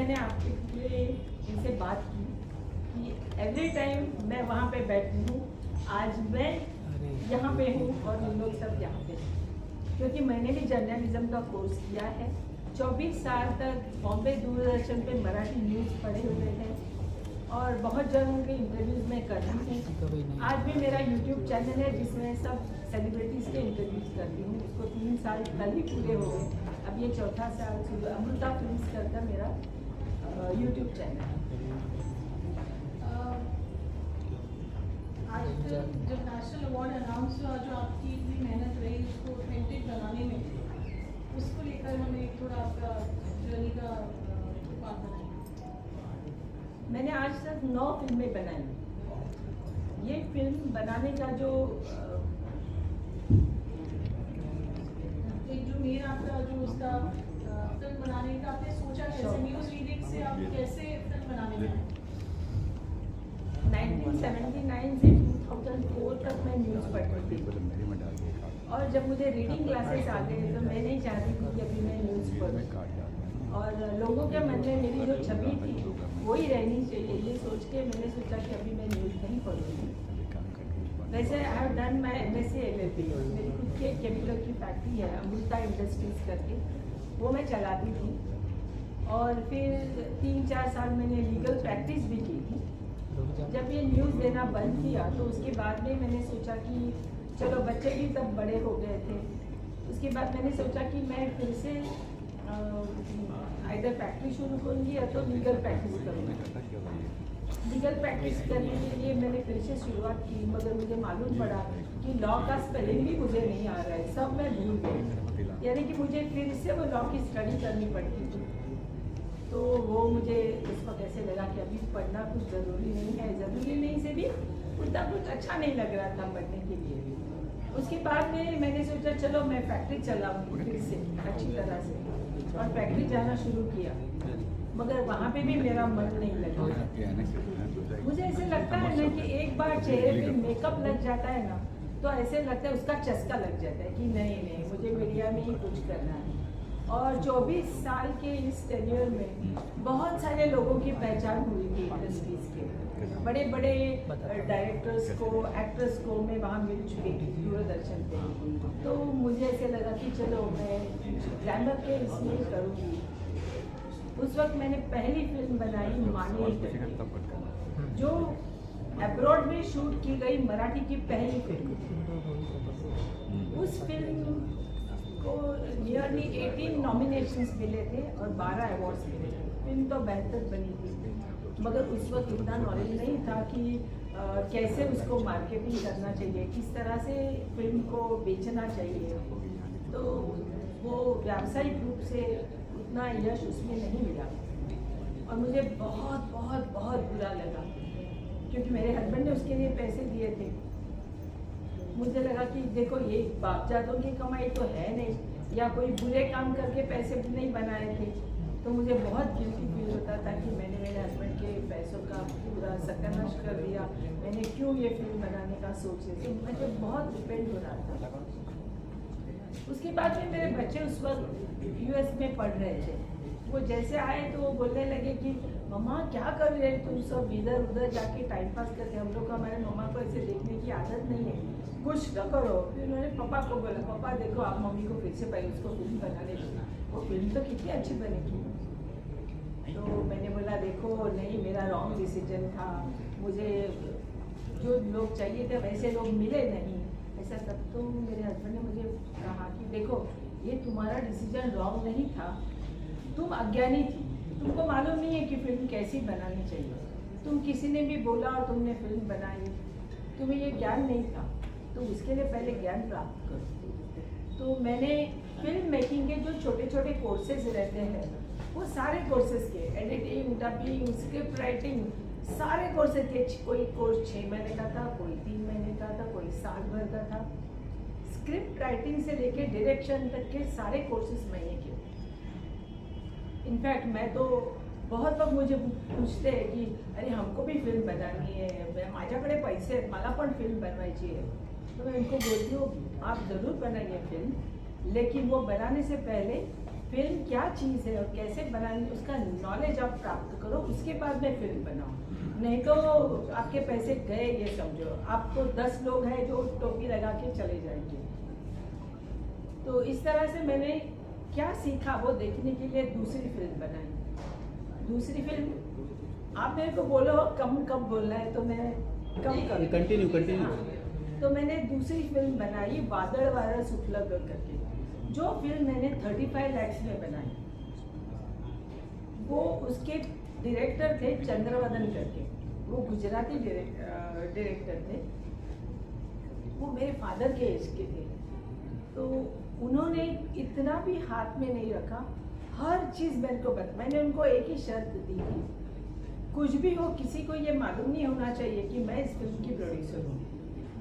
मैंने आपके लिए इनसे बात की कि एवरी टाइम मैं वहाँ पे बैठी हूँ, आज मैं यहाँ पे हूँ और हम लोग सब यहाँ पे हैं, क्योंकि मैंने भी जर्नलिज्म का कोर्स किया है। 24 साल तक बॉम्बे दूरदर्शन पे मराठी न्यूज़ पढ़े हुए हैं और बहुत जगहों के इंटरव्यूज़ में करती हूँ। आज भी मेरा यूट्यूब चैनल है जिसमें सब सेलिब्रिटीज़ के इंटरव्यूज़ करती हूँ। उसको 3 साल कल ही पूरे हो गए, अब ये चौथा साल शुरू। अमृता फिल्म्स करता मेरा यूट्यूब चैनल है। आज जब नेशनल अवार्ड अनाउंस हुआ, जो आपकी इतनी मेहनत रही उसको ऑथेंटिक बनाने में, उसको लेकर हमें थोड़ा आपका जर्नी का पार्ट बनाएं। मैंने आज तक 9 फिल्में बनाई। ये फिल्म बनाने का जो एक जो मेन आपका जो उसका फिल्म बनाने का आपने सोचा कैसे, न्यूज़ रीडिंग से आप कैसे फिल्म बनाने में? 1979 से 2004 तक मैं न्यूज़ पढ़ती थी और जब मुझे रीडिंग क्लासेस आ गए तो मैं नहीं चाहती थी कि अभी मैं न्यूज़ पढ़ूँ और लोगों के मन में मेरी जो छवि थी वही रहनी चाहिए, ये सोच के मैंने सोचा कि अभी मैं न्यूज़ नहीं पढ़ूँगी। वैसे I have done my MSc LLB, मेरी खुद की एक केमिकल की फैक्ट्री है अमृता इंडस्ट्रीज़ करके, वो मैं चलाती थी और फिर 3-4 साल मैंने लीगल प्रैक्टिस भी की थी। जब ये न्यूज़ देना बंद किया तो उसके बाद में मैंने सोचा कि चलो बच्चे भी तब बड़े हो गए थे, उसके बाद मैंने सोचा कि मैं फिर से आइदर फैक्ट्री शुरू करूँगी या तो लीगल प्रैक्टिस करूँगी। लीगल प्रैक्टिस करने के लिए मैंने फिर से शुरुआत की, मगर मुझे मालूम पड़ा कि लॉ का स्पेलिंग भी मुझे नहीं आ रहा है, सब मैं भूल गई, यानी कि मुझे फिर से वो लॉ की स्टडी करनी पड़ती थी। तो वो मुझे उस वक्त ऐसे लगा कि अभी पढ़ना कुछ ज़रूरी नहीं है, ज़रूरी नहीं से भी उतना कुछ अच्छा नहीं लग रहा था पढ़ने के लिए भी। उसके बाद में मैंने सोचा चलो मैं फैक्ट्री चलाऊँगी फिर से अच्छी तरह से, और फैक्ट्री जाना शुरू किया, मगर वहाँ पे भी मेरा मन नहीं लगा। मुझे ऐसे लगता है ना कि एक बार चेहरे पे मेकअप लग जाता है ना तो ऐसे लगता है उसका चस्का लग जाता है कि नहीं मुझे मीडिया में ही कुछ करना है। और 24 साल के इस टेन्योर में बहुत सारे लोगों की पहचान हुई थी इंडस्ट्रीज़ के, बड़े बड़े डायरेक्टर्स को, एक्टर्स को मैं वहाँ मिल चुकी थी दूरदर्शन पे। तो मुझे ऐसे लगा कि चलो मैं ग्लैमर के इसमें करूँगी। उस वक्त मैंने पहली फिल्म बनाई मानी, जो अब्रॉड में शूट की गई मराठी की पहली फिल्म। उस फिल्म को नियरली 18 नॉमिनेशंस मिले थे और 12 अवार्ड्स मिले थे। फिल्म तो बेहतर बनी थी, मगर उस वक्त इतना नॉलेज नहीं था कि कैसे उसको मार्केटिंग करना चाहिए, किस तरह से फिल्म को बेचना चाहिए। तो वो व्यावसायिक रूप से उतना यश उसमें नहीं मिला और मुझे बहुत बहुत बहुत बुरा लगा, क्योंकि मेरे हस्बैंड ने उसके लिए पैसे दिए थे। मुझे लगा कि देखो ये बापजादों की कमाई तो है नहीं, या कोई बुरे काम करके पैसे नहीं बनाए थे, तो मुझे बहुत गिल्टी फील होता था कि मैंने मेरे हस्बैंड के पैसों का पूरा सत्यानाश कर दिया, मैंने क्यों ये फिल्म बनाने का सोचे। तो मुझे बहुत डिपेंड हो रहा था। उसके बाद में मेरे बच्चे उस वक्त US में पढ़ रहे थे, वो जैसे आए तो वो बोलने लगे कि मम्मा क्या कर रहे हैं तुम सब इधर उधर जाके टाइम पास करके, हम लोग हमारे मम्मा को ऐसे देखने की आदत नहीं है, कुछ तो करो। फिर उन्होंने पापा को बोला, पापा देखो आप मम्मी को फिर से पहले उसको फिल्म बनाने दो, वो फिल्म तो कितनी अच्छी बनेगी। तो मैंने बोला देखो नहीं, मेरा रॉन्ग डिसीजन था, मुझे जो लोग चाहिए थे वैसे लोग मिले नहीं ऐसा सब। तो मेरे हस्बैंड ने मुझे कहा कि देखो ये तुम्हारा डिसीजन रॉन्ग नहीं था, तुम अज्ञानी थी, तुमको मालूम नहीं है कि फिल्म कैसी बनानी चाहिए, तुम किसी ने भी बोला और तुमने फिल्म बनाई, तुम्हें ये ज्ञान नहीं था, तो उसके लिए पहले ज्ञान प्राप्त करो। तो मैंने फिल्म मेकिंग के जो छोटे छोटे कोर्सेज रहते हैं वो सारे कोर्सेज के, एडिटिंग, डबिंग, स्क्रिप्ट राइटिंग, सारे कोर्सेज के, कोई कोर्स 6 महीने का था, कोई 3 महीने का था, कोई साल भर का था। स्क्रिप्ट राइटिंग से लेके डायरेक्शन तक के सारे कोर्सेज मैंने किए। इनफैक्ट मैं तो बहुत लोग मुझे पूछते हैं कि अरे हमको भी फिल्म बनानी है, माझ्याकडे पैसे आहेत, मला पण फिल्म बनवायची है। तो मैं उनको बोलती हूँ आप ज़रूर बनाइए फिल्म, लेकिन वो बनाने से पहले फिल्म क्या चीज़ है और कैसे बनानी, उसका नॉलेज आप प्राप्त करो, उसके बाद में फिल्म बनाओ। नहीं तो आपके पैसे गए ये समझो। आपको 10 लोग हैं जो टोपी लगा के चले जाएंगे। तो इस तरह से मैंने क्या सीखा वो देखने के लिए दूसरी फिल्म बनाई। दूसरी फिल्म आप मेरे को बोलो कब बोलना है तो मैं कम करूँ। कंटिन्यू। हाँ, तो मैंने दूसरी फिल्म बनाई वादड़ वारा सुफला करके, जो फिल्म मैंने 35 lakhs में बनाई। वो उसके डायरेक्टर थे चंद्रवदन करके, वो गुजराती डायरेक्टर थे। वो मेरे फादर के एज के थे। तो उन्होंने इतना भी हाथ में नहीं रखा, हर चीज़ मेरे को मैंने उनको एक ही शर्त दी थी, कुछ भी हो किसी को ये मालूम नहीं होना चाहिए कि मैं इस फिल्म की प्रोड्यूसर हूँ।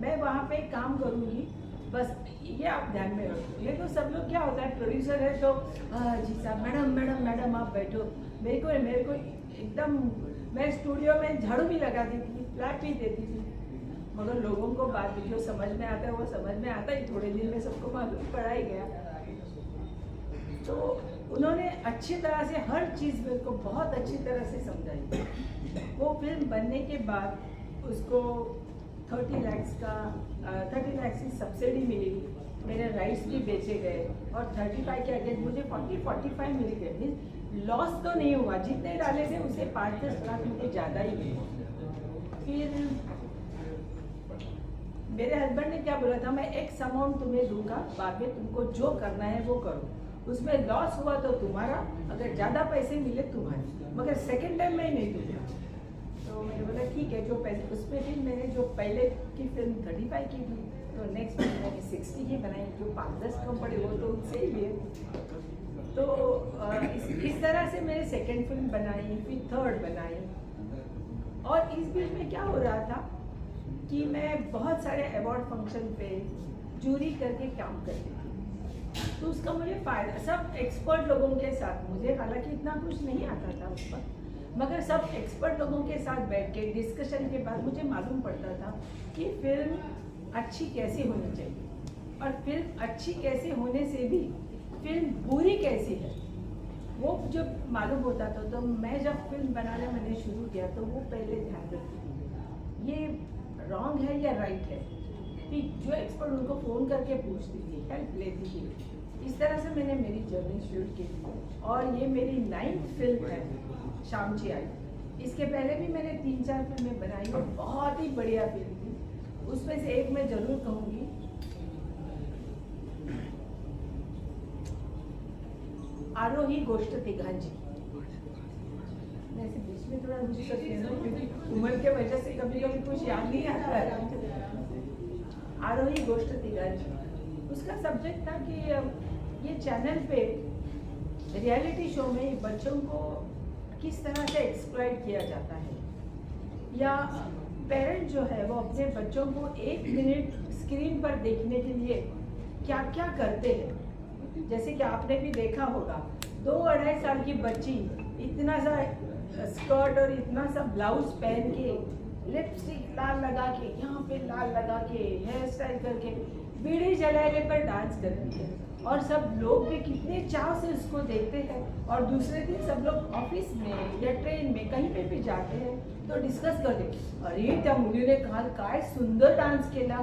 मैं वहाँ पे काम करूँगी, बस ये आप ध्यान में रखो। नहीं तो सब लोग क्या होता है, प्रोड्यूसर है तो जी साहब मैडम आप बैठो। मेरे को एकदम, मैं स्टूडियो में झाड़ू भी लगा दी थी, फ्लैट भी देती थी, मगर लोगों को बात जो समझ में आता है वो समझ में आता ही, थोड़े दिन में सबको मालूम पड़ा ही गया। तो उन्होंने अच्छी तरह से हर चीज़ मेरे को बहुत अच्छी तरह से समझाई। वो फिल्म बनने के बाद उसको 30 lakhs की सब्सिडी मिली, मेरे राइट्स भी बेचे गए और 35 के अगेंस्ट मुझे 40-45 मिल गए। मीन्स लॉस तो नहीं हुआ, जितने डाले थे उससे 5-10 लाख मुझे ज़्यादा ही मिले। फिर मेरे हस्बैंड ने क्या बोला था, मैं एक्स अमाउंट तुम्हें दूंगा, बाद में तुमको जो करना है वो करो, उसमें लॉस हुआ तो तुम्हारा, अगर ज़्यादा पैसे मिले तुम्हारे, मगर सेकेंड टाइम मैं नहीं दूंगा। तो मैंने बोला ठीक है, जो पैसे उसमें फिर मैंने जो पहले की फिल्म 35 की थी, तो नेक्स्ट फिल्म मैंने 60 की बनाई, जो 5-10 कम पड़े वो तो उससे ही है। तो इस तरह से मैंने सेकेंड फिल्म बनाई, फिर थर्ड बनाई। और इस बीच में क्या हो रहा था कि मैं बहुत सारे अवार्ड फंक्शन पे जूरी करके काम करती थी, तो उसका मुझे फ़ायदा, सब एक्सपर्ट लोगों के साथ, मुझे हालांकि इतना कुछ नहीं आता था उस पर, मगर सब एक्सपर्ट लोगों के साथ बैठ के डिस्कशन के बाद मुझे मालूम पड़ता था कि फिल्म अच्छी कैसे होनी चाहिए, और फिल्म अच्छी कैसे होने से भी फिल्म बुरी कैसी है वो जब मालूम होता था। तो मैं जब फिल्म बनाना मैंने शुरू किया तो वो पहले ध्यान रखती थी ये रॉन्ग है या राइट है, फिर जो एक्सपर्ट उनको फ़ोन करके पूछती थी, हेल्प लेती थी। इस तरह से मैंने मेरी जर्नी शुरू की और ये मेरी 9th फिल्म है शामची आई। इसके पहले भी मैंने 3-4 फिल्में बनाई और बहुत ही बढ़िया फिल्म थी। उसमें से एक मैं ज़रूर कहूँगी, आरोही गोष्ट तिघांची। मैं ऐसे बीच में थोड़ा रुक सकती हूँ ना, क्योंकि उम्र के वजह से कभी कभी कुछ याद नहीं आता है। आरोही गोष्ट तिघांची, उसका सब्जेक्ट था कि ये चैनल पे रियलिटी शो में बच्चों को किस तरह से एक्सप्लॉइट किया जाता है, या पेरेंट जो है वो अपने बच्चों को 1 मिनट स्क्रीन पर देखने के लिए क्या क्या करते हैं। जैसे कि आपने भी देखा होगा, 2-2.5 साल की बच्ची इतना सा स्कर्ट और इतना सा ब्लाउज पहन के, लिपस्टिक लाल लगा के, यहाँ पे लाल लगा के, हेयर स्टाइल करके, बीड़ी जलाने पर डांस करती है, और सब लोग भी कितने चाव से उसको देखते हैं। और दूसरे दिन सब लोग ऑफिस में या ट्रेन में कहीं पे भी जाते हैं तो डिस्कस करते, अरे त्या मुलीने काल काय सुंदर डान्स केला,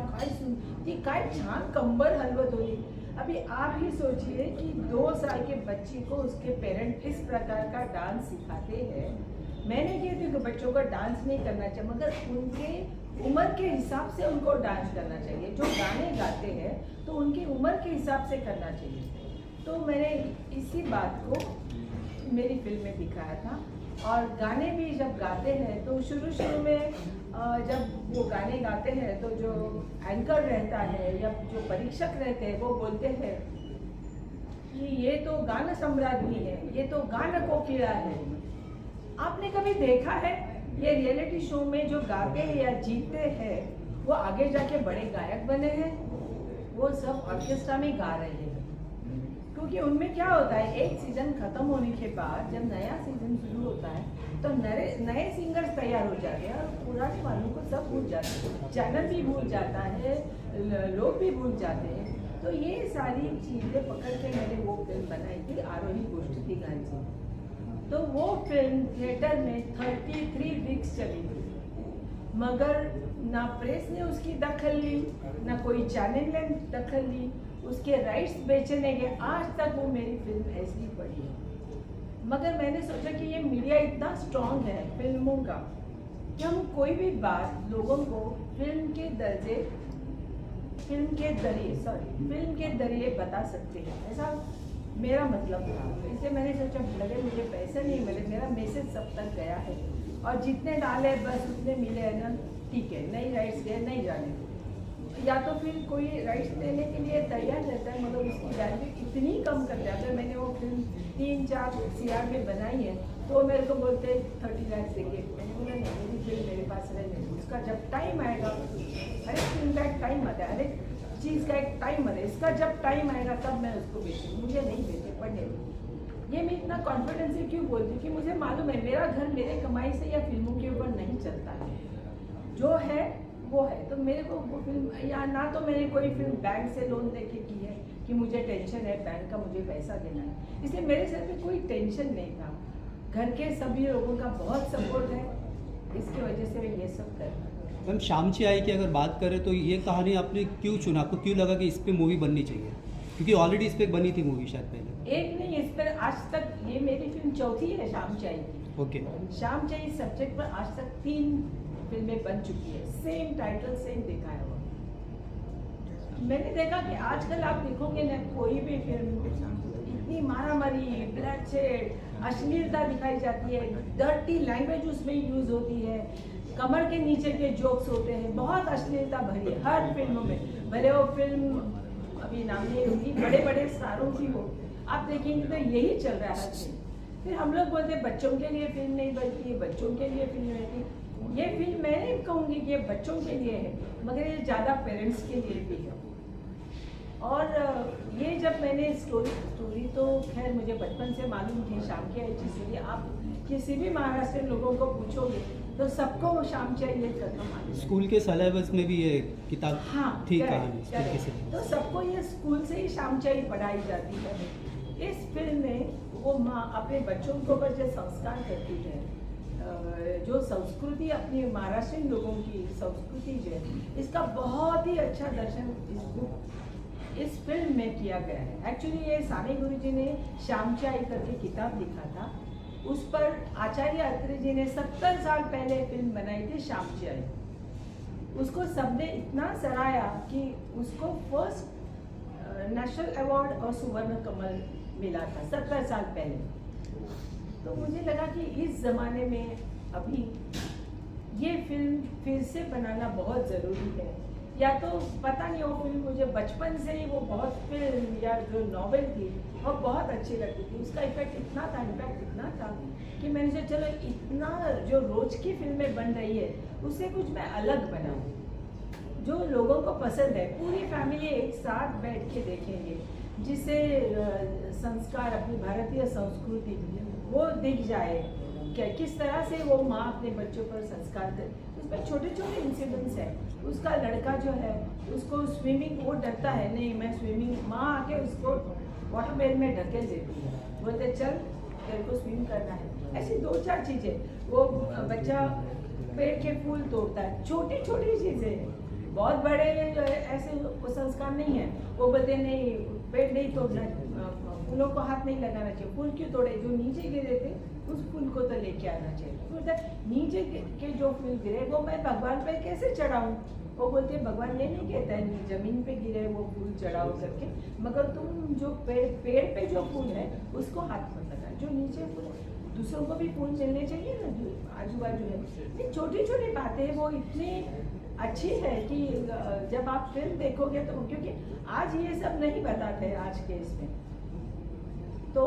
काय छान कंबर हलवत होती। अभी आप ही सोचिए कि 2 साल के बच्ची को उसके पेरेंट इस प्रकार का डांस सिखाते हैं। मैंने कहती हूँ कि बच्चों को डांस नहीं करना चाहिए, मगर उनके उम्र के हिसाब से उनको डांस करना चाहिए। जो गाने गाते हैं तो उनकी उम्र के हिसाब से करना चाहिए। तो मैंने इसी बात को मेरी फिल्म में दिखाया था। और गाने भी जब गाते हैं तो शुरू में जब वो गाने गाते हैं तो जो एंकर रहता है या जो परीक्षक रहते हैं वो बोलते हैं कि ये तो गाना सम्राट भी है, ये तो गाना कोकिला है। आपने कभी देखा है ये रियलिटी शो में जो गाते हैं या जीतते हैं वो आगे जाके बड़े गायक बने हैं? वो सब ऑर्केस्ट्रा में गा रहे हैं। क्योंकि उनमें क्या होता है, एक सीजन खत्म होने के बाद जब नया सीजन शुरू होता है तो नए सिंगर्स तैयार हो जाते हैं और पुराने वालों को सब भूल जाते हैं, चैनल भी भूल जाता है, लोग भी भूल जाते हैं। तो ये सारी चीज़ें पकड़ के मैंने वो फिल्म बनाई थी, आरोही गोष्ठी थी गांधी। तो वो फिल्म थिएटर में 33 वीक्स चली थी, मगर ना प्रेस ने उसकी दखल ली, ना कोई चैनल ने दखल ली, उसके राइट्स बेचने के आज तक वो मेरी फिल्म ऐसी पड़ी है। मगर मैंने सोचा कि ये मीडिया इतना स्ट्रांग है फिल्मों का कि हम कोई भी बात लोगों को फिल्म के जरिए बता सकते हैं, ऐसा मेरा मतलब था। इसलिए मैंने सोचा भले मुझे पैसे नहीं मिले, मेरा मैसेज सब तक गया है और जितने डाले बस उतने मिले है ना, ठीक है, नहीं राइट्स गए नहीं जाने। या तो फिर कोई राइट्स देने के लिए तैयार रहता है मगर उसकी वैल्यू इतनी कम कर दिया। अगर मैंने वो फिल्म 3-4 CR में बनाई है तो मेरे को बोलते 30 लाख देंगे। मैंने बोला नहीं, मेरी फिल्म मेरे पास रहने, उसका जब टाइम आएगा, हर एक फिल्म का एक टाइम आता है, हर एक चीज़ का एक टाइम आता है, इसका जब टाइम आएगा तब मैं उसको बेचूँ, मुझे नहीं बेचे पढ़ने में। ये मैं इतना कॉन्फिडेंस से क्यों बोलती हूँ कि मुझे मालूम है मेरा घर मेरे कमाई से या फिल्मों के ऊपर नहीं चलता है, जो है वो है। तो मेरे को वो फिल्म, या ना तो मैंने कोई फिल्म बैंक से लोन लेके की है कि मुझे टेंशन है बैंक का, मुझे पैसा देना है, इसलिए मेरे सर पे कोई टेंशन नहीं था। घर के सभी लोगों का बहुत सपोर्ट है, इसकी वजह से मैं ये सब कर रही हूँ। मैम शामची आई की अगर बात करें तो ये कहानी आपने क्यों चुना, आपको क्यों लगा कि इस पर मूवी बननी चाहिए? क्योंकि ऑलरेडी इस पर बनी थी मूवी शायद पहले। एक नहीं, इस पर आज तक ये मेरी फिल्म चौथी है शामची आई की। ओके। शामची आई सब्जेक्ट पर आज तक 3 फिल्में बन चुकी है, सेम टाइटल सेम दिखाया हुआ। मैंने देखा कि आजकल आप देखोगे ना कोई भी फिल्म इतनी मारामारी, ब्लडशेड, अश्लीलता दिखाई जाती है, डर्टी लैंग्वेज उसमें यूज होती है, कमर के नीचे के जोक्स होते हैं, बहुत अश्लीलता भरी है हर फिल्मों में। भले वो फिल्म अभी नाम नहीं होगी, बड़े बड़े स्टारों की हो, आप देखेंगे तो यही चल रहा है। फिर हम लोग बोलते हैं बच्चों के लिए फिल्म नहीं बनती है, बच्चों के लिए फिल्म रहती है। ये फिल्म मैं नहीं कहूँगी कि ये बच्चों के लिए है, मगर ये ज़्यादा पेरेंट्स के लिए भी है। और ये जब मैंने स्टोरी तो खैर मुझे बचपन से मालूम थी, शामची आई की स्टोरी आप किसी भी महाराष्ट्र लोगों को पूछोगे तो सबको वो शामची आई ये खत्म मालूम। स्कूल के सिलेबस में भी ये किताब थी कहानी, तो सबको ये स्कूल से ही शामची आई पढ़ाई जाती है। इस फिल्म में वो माँ अपने बच्चों को ऊपर जो संस्कार करती है, जो संस्कृति अपनी महाराष्ट्र लोगों की संस्कृति जो है, इसका बहुत ही अच्छा दर्शन इस फिल्म में किया गया है। एक्चुअली ये साने गुरुजी ने शामची आई करके किताब लिखा था, उस पर आचार्य अत्रे जी ने 70 साल पहले फिल्म बनाई थी शामची आई। उसको सबने इतना सराहा कि उसको फर्स्ट नेशनल अवार्ड और सुवर्ण कमल मिला था 70 साल पहले। तो मुझे लगा कि इस ज़माने में अभी ये फिल्म फिर से बनाना बहुत ज़रूरी है। या तो पता नहीं, वो फिल्म मुझे बचपन से ही वो बहुत फिल्म या जो नॉवेल थी वो बहुत अच्छी लगती थी, उसका इफेक्ट इतना था, इम्पैक्ट इतना था कि मैंने सोचा चलो इतना जो रोज की फिल्में बन रही है उससे कुछ मैं अलग बनाऊँ जो लोगों को पसंद है, पूरी फैमिली एक साथ बैठ के देखेंगे, जिससे संस्कार अपनी भारतीय संस्कृति वो दिख जाए, क्या किस तरह से वो माँ अपने बच्चों पर संस्कार करे। उसमें छोटे छोटे इंसिडेंट्स हैं। उसका लड़का जो है उसको स्विमिंग, वो डरता है, नहीं मैं स्विमिंग, माँ आके उसको वाटर बेल में ढकेल देती है, बोलते चल तेरे को स्विम करना है। ऐसी 2-4 चीज़ें। वो बच्चा पेड़ के फूल तोड़ता है, छोटी छोटी चीज़ें, बहुत बड़े जो है ऐसे वो संस्कार नहीं है। वो बोलते नहीं पेड़ नहीं तोड़ना, फूलों को हाथ नहीं लगाना चाहिए, फूल क्यों तोड़े, जो नीचे गिरे थे उस फूल को तो लेके आना चाहिए। बोलता नीचे के जो फूल गिरे वो मैं भगवान पे कैसे चढ़ाऊँ। वो बोलते हैं भगवान ये नहीं कहता है जमीन पे गिरे वो फूल चढ़ाओ करके, मगर तुम जो पेड़ पे जो फूल है उसको हाथ मत लगा, जो नीचे फूल दूसरों को भी फूल मिलने चाहिए ना जो आजू बाजू है। ये छोटी छोटी बातें वो इतनी अच्छी है कि जब आप फिल्म देखोगे तो, क्योंकि आज ये सब नहीं बताते आज के इसमें, तो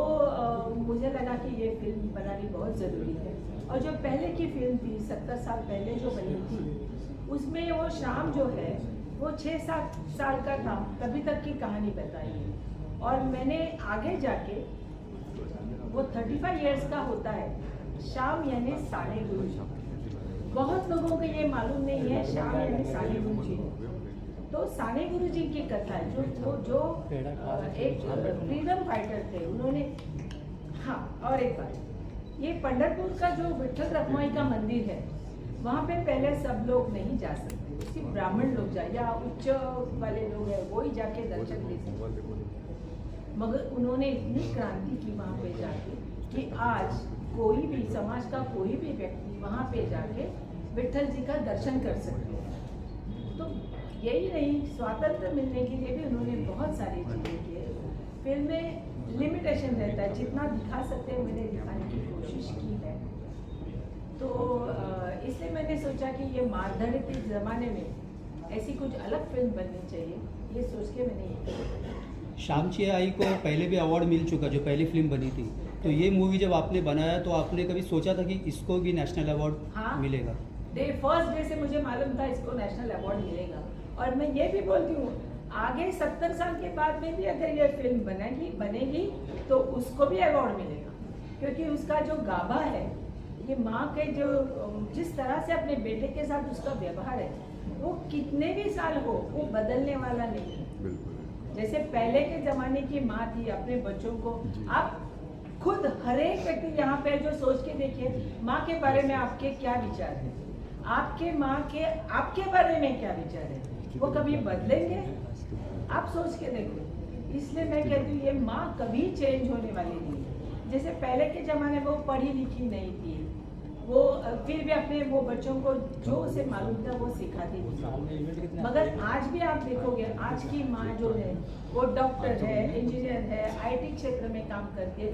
मुझे लगा कि ये फिल्म बनानी बहुत ज़रूरी है। और जो पहले की फिल्म थी 70 साल पहले जो बनी थी, उसमें वो शाम जो है वो 6-7 साल का था, तभी तक की कहानी बताई है। और मैंने आगे जाके वो 35 इयर्स का होता है। शाम यानी साने गुरुजी, बहुत लोगों को ये मालूम नहीं है शाम यानी साने गुरुजी। तो तो साने गुरुजी की कथा है, जो एक फ्रीडम फाइटर थे, उन्होंने। हाँ, और एक बात, ये पंढरपुर का जो विठल रखमाई का मंदिर है, वहाँ पे पहले सब लोग नहीं जा सकते, सिर्फ ब्राह्मण लोग जाए या उच्च वाले लोग हैं वो ही जाके दर्शन ले सकते। मगर उन्होंने इतनी क्रांति की वहाँ पे जाके कि आज कोई भी समाज का कोई भी व्यक्ति वहाँ पे जाके विठल जी का दर्शन कर सकते हैं। तो यही नहीं, स्वातंत्र मिलने के लिए भी उन्होंने बहुत सारी चीज़ें की है। फिल्म में लिमिटेशन रहता है, जितना दिखा सकते हैं मैंने दिखाने की कोशिश की है। तो इसलिए मैंने सोचा कि ये मारधाड़ के ज़माने में ऐसी कुछ अलग फिल्म बननी चाहिए, ये सोच के मैंने ये की। शामची आई को पहले भी अवार्ड मिल चुका, जो पहली फिल्म बनी थी। तो ये मूवी जब आपने बनाया तो आपने कभी सोचा था कि इसको भी नेशनल अवार्ड मिलेगा? फर्स्ट डे से मुझे मालूम था इसको नेशनल अवार्ड मिलेगा। और मैं ये भी बोलती हूँ, आगे 70 साल के बाद में भी अगर ये फिल्म बनेगी तो उसको भी अवार्ड मिलेगा, क्योंकि उसका जो गाभा है, ये माँ के जो जिस तरह से अपने बेटे के साथ उसका व्यवहार है, वो कितने भी साल हो वो बदलने वाला नहीं है। जैसे पहले के जमाने की माँ थी, अपने बच्चों को, आप खुद हर एक व्यक्ति यहाँ पे जो सोच के देखिए माँ के बारे में आपके क्या विचार है, आपके माँ के आपके बारे में क्या विचार है, वो कभी बदलेंगे? आप सोच के देखो। इसलिए मैं कहती हूँ ये माँ कभी चेंज होने वाली नहीं है। जैसे पहले के ज़माने में वो पढ़ी लिखी नहीं थी, वो फिर भी अपने वो बच्चों को जो उसे मालूम था वो सिखाती थी। मगर आज भी आप देखोगे, आज की माँ जो है वो डॉक्टर है, इंजीनियर है, IT क्षेत्र में काम करते,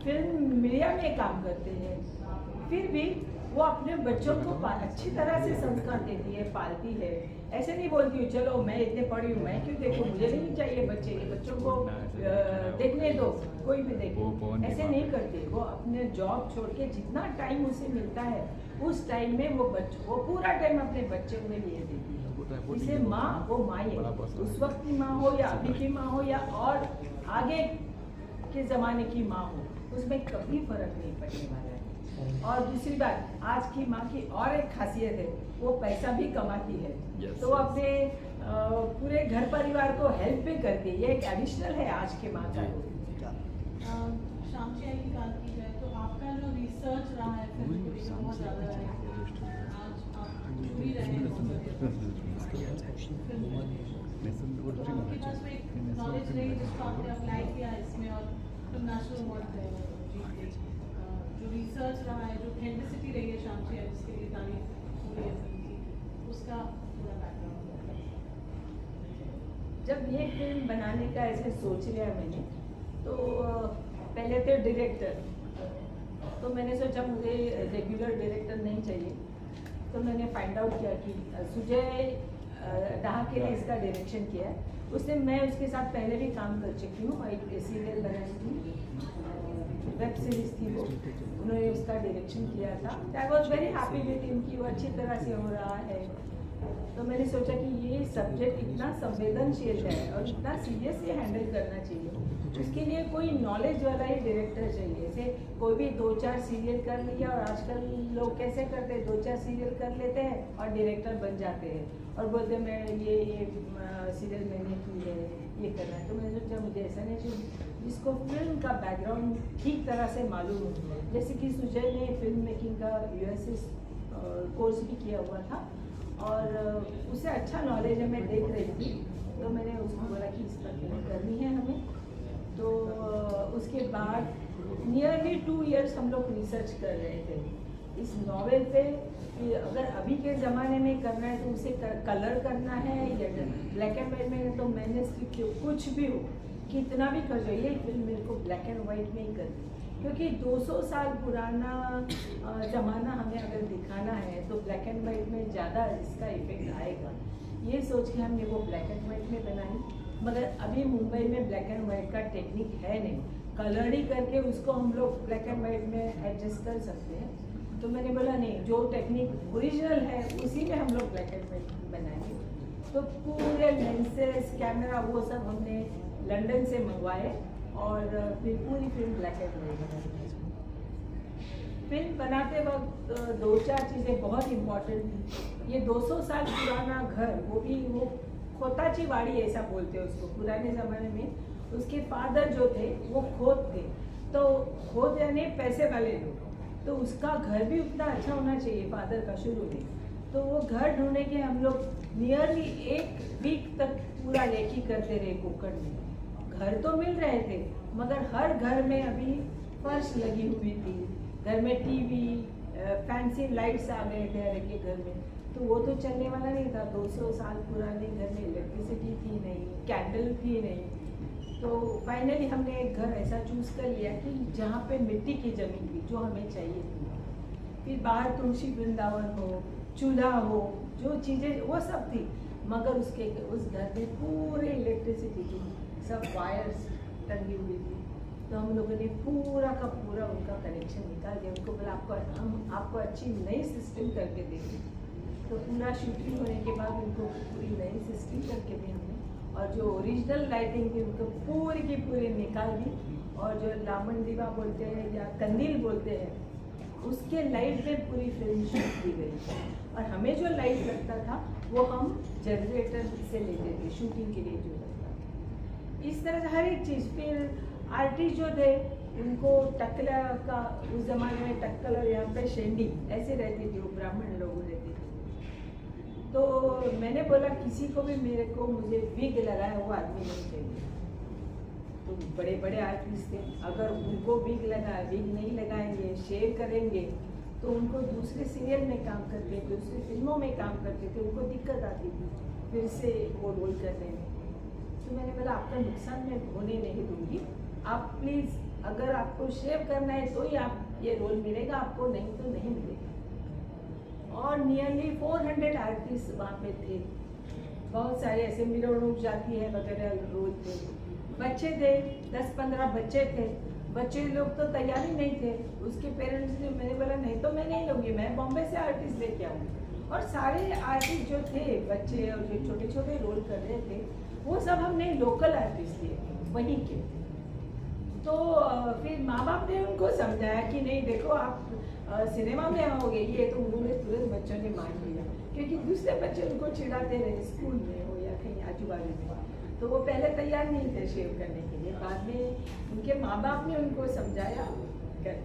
फिल्म मीडिया में काम करते हैं, फिर भी वो अपने बच्चों को अच्छी तरह से संस्कार देती है, पालती है। ऐसे नहीं बोलती हूँ चलो मैं इतने पढ़ी हूँ, मैं क्यों देखूँ, मुझे नहीं चाहिए बच्चे, ये बच्चों को देखने दो, कोई भी देखे, ऐसे नहीं करती। वो अपने जॉब छोड़ के जितना टाइम उसे मिलता है उस टाइम में वो पूरा टाइम अपने बच्चे के लिए देती है। इसे माँ वो माँ है, उस वक्त की माँ हो या अभी की माँ हो या और आगे के ज़माने की माँ हो, उसमें कभी फर्क नहीं पड़ने वाला है। और दूसरी बात, आज की माँ की और एक खासियत है, वो पैसा भी कमाती है, तो अपने पूरे घर परिवार को हेल्प भी करती है। ये एक एडिशनल है आज के माँ का। शामची आई की बात की जाए तो आपका जो रिसर्च रहा है फिल्म को लेकर बहुत ज़्यादा है, आज आप जुड़ी रहे हैं, तो आपके पास में एक नॉलेज रही जिसको आपने अप्लाई किया इसमें और फिल्म नेशनल अवार्ड जीत गई। जो रिसर्च रहा है, जो ऑथेंटिसिटी रही है शामची आई जिसके लिए तारीफ हुई है फिल्म की, उसका पूरा बैकग्राउंड। जब ये फिल्म बनाने का ऐसे सोच लिया मैंने, तो पहले तो डायरेक्टर, तो मैंने सोचा मुझे रेगुलर डायरेक्टर नहीं चाहिए, तो मैंने फाइंड आउट किया कि सुजय डाहा के लिए इसका डायरेक्शन किया है। उसने मैं उसके साथ पहले भी काम कर चुकी हूँ, एक सीरियल बनाई थी, वेब सीरीज थी वो, उन्होंने उसका डायरेक्शन किया था। I was very happy with him कि वो अच्छी तरह से हो रहा है। तो मैंने सोचा कि ये सब्जेक्ट इतना संवेदनशील है और इतना सीरियसली हैंडल करना चाहिए, उसके लिए कोई नॉलेज वाला ही डायरेक्टर चाहिए। जैसे कोई भी 2-4 सीरियल कर लिया, और आजकल लोग कैसे करते हैं, 2-4 सीरियल कर लेते हैं और डायरेक्टर बन जाते हैं और बोलते हैं मैं ये सीरियल मैंने की है, ये करना है। तो मैंने सोचा मुझे ऐसा नहीं चाहिए, जिसको फिल्म का बैकग्राउंड ठीक तरह से मालूम हो। जैसे कि सुजय ने फिल्म मेकिंग का USA कोर्स भी किया हुआ था और उसे अच्छा नॉलेज है, मैं देख रही थी, तो मैंने उसको बोला कि इस पर फिल्म करनी है हमें। तो उसके बाद नियरली 2 इयर्स हम लोग रिसर्च कर रहे थे इस नॉवेल पे कि अगर अभी के ज़माने में करना है तो उसे कलर करना है या ब्लैक एंड वाइट में। तो मैंने कुछ भी हो, कितना भी कर दो, ये फिल्म मेरे को ब्लैक एंड वाइट में ही करनी, क्योंकि 200 साल पुराना ज़माना हमें अगर दिखाना है तो ब्लैक एंड वाइट में ज़्यादा इसका इफेक्ट आएगा। ये सोच के हमने वो ब्लैक एंड वाइट में बनाई। मगर अभी मुंबई में ब्लैक एंड वाइट का टेक्निक है नहीं, कलर ही करके उसको हम लोग ब्लैक एंड वाइट में एडजस्ट कर सकते हैं। तो मैंने बोला नहीं, जो टेक्निक ओरिजिनल है उसी में हम लोग ब्लैक एंड वाइट बनाएंगे। तो पूरे लेंसेज, कैमरा, वो सब हमने लंदन से मंगवाए और फिर पूरी फिल्म ब्लैक एंड वाइट बनाई। फिल्म बनाते वक्त 2-4 चीज़ें बहुत इम्पोर्टेंट थी। ये 200 साल पुराना घर, वो भी वो खोताची वाड़ी ऐसा बोलते हैं उसको, पुराने ज़माने में उसके फादर जो थे वो खोत थे, तो खोत यानी पैसे वाले लोग, तो उसका घर भी उतना अच्छा होना चाहिए फादर का शुरू में। तो वो घर ढूंढने के हम लोग नियरली 1 वीक तक पूरा लेखी करते रहे कोकण में। घर तो मिल रहे थे मगर हर घर में अभी फर्श लगी हुई थी, घर में टीवी, फैंसी लाइट्स आ गए थे हर एक के घर में, तो वो तो चलने वाला नहीं था। 200 साल पुराने घर में इलेक्ट्रिसिटी थी नहीं, कैंडल थी नहीं। तो फाइनली हमने एक घर ऐसा चूज़ कर लिया कि जहाँ पे मिट्टी की ज़मीन थी जो हमें चाहिए थी, फिर बाहर तुलसी वृंदावन हो, चूल्हा हो, जो चीज़ें वो सब थी, मगर उस घर में पूरे इलेक्ट्रिसिटी थी, सब वायर्स टंगी हुई थी। तो हम लोगों ने पूरा का पूरा उनका कनेक्शन निकाल दिया, उनको बोला आपको अच्छी नई सिस्टम करके देंगे। तो पूरा शूटिंग होने के बाद उनको पूरी नई सिस्टम करके दी हमने, और जो ओरिजिनल लाइटिंग थी उनको पूरी की पूरी निकाल दी, और जो लामन दीवा बोलते हैं या कंदील बोलते हैं उसके लाइट में पूरी फिल्म शूट की गई। और हमें जो लाइट लगता था वो हम जनरेटर से लेते थे शूटिंग के लिए जो लगता था। इस तरह से हर एक चीज़। फिर आर्टिस्ट जो थे उनको टकला का, उस ज़माने में टक्कल और यहाँ पे शेंडी ऐसे रहती थी, वो ब्राह्मण लोग रहते थे। तो मैंने बोला किसी को भी मुझे विग लगाया हुआ आदमी नहीं चाहिए। तो बड़े बड़े आर्टिस्ट थे, अगर उनको विग नहीं लगाएंगे, शेव करेंगे तो उनको दूसरे सीरियल में काम करते, दूसरी फिल्मों में काम करते थे, उनको दिक्कत आती थी फिर से वो रोल करने में। तो मैंने बोला आपका नुकसान मैं होने नहीं दूंगी, आप प्लीज़ अगर आपको शेव करना है तो ही आप ये रोल मिलेगा आपको, नहीं तो नहीं मिलेगा। और नियरली 400 आर्टिस्ट वहाँ पे थे, बहुत सारे ऐसे मिलोड़ूक जाती है वगैरह रोल थे, बच्चे थे 10-15 बच्चे थे। बच्चे लोग तो तैयार ही नहीं थे, उसके पेरेंट्स ने, मैंने बोला नहीं तो मैं नहीं लूँगी, मैं बॉम्बे से आर्टिस्ट लेके आऊँगी। और सारे आर्टिस्ट जो थे बच्चे और जो छोटे छोटे रोल कर रहे थे वो सब हमने लोकल आर्टिस्ट लिए वहीं के। तो फिर माँ बाप ने उनको समझाया कि नहीं देखो आप सिनेमा में आओगे, ये तो उन्होंने तुरंत बच्चों ने मान लिया, क्योंकि दूसरे बच्चे उनको चिढ़ाते रहे स्कूल में हो या कहीं आजू बाजू में। तो वो पहले तैयार नहीं थे शेव करने के लिए, बाद में उनके माँ बाप ने उनको समझाया कर